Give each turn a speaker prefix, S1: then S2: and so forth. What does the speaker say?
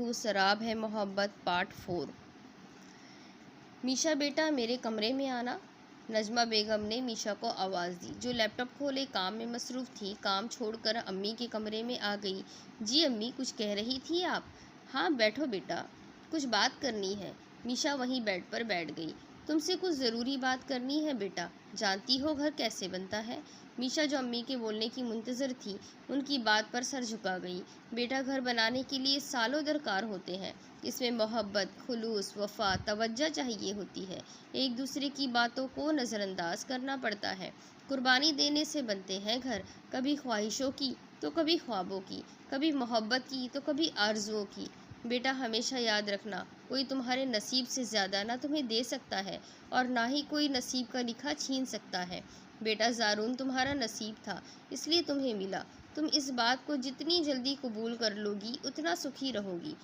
S1: लहू शराब है मोहब्बत पार्ट 4। मीशा बेटा मेरे कमरे में आना। नजमा बेगम ने मीशा को आवाज़ दी, जो लैपटॉप खोले काम में मसरूफ़ थी। काम छोड़कर अम्मी के कमरे में आ गई। जी अम्मी, कुछ कह रही थी आप? हाँ बैठो बेटा, कुछ बात करनी है। मीशा वहीं बेड पर बैठ गई। तुमसे कुछ ज़रूरी बात करनी है बेटा। जानती हो घर कैसे बनता है? मीशा, जो अम्मी के बोलने की मुंतज़र थी, उनकी बात पर सर झुका गई। बेटा, घर बनाने के लिए सालों दरकार होते हैं। इसमें मोहब्बत, खुलूस, वफ़ा, तवज्जो चाहिए होती है। एक दूसरे की बातों को नज़रअंदाज करना पड़ता है। कुर्बानी देने से बनते हैं घर, कभी ख्वाहिशों की तो कभी ख्वाबों की, कभी मोहब्बत की तो कभी आरज़ुओं की। बेटा, हमेशा याद रखना, कोई तुम्हारे नसीब से ज़्यादा ना तुम्हें दे सकता है और ना ही कोई नसीब का लिखा छीन सकता है। बेटा, ज़ारून तुम्हारा नसीब था, इसलिए तुम्हें मिला। तुम इस बात को जितनी जल्दी कबूल कर लोगी उतना सुखी रहोगी।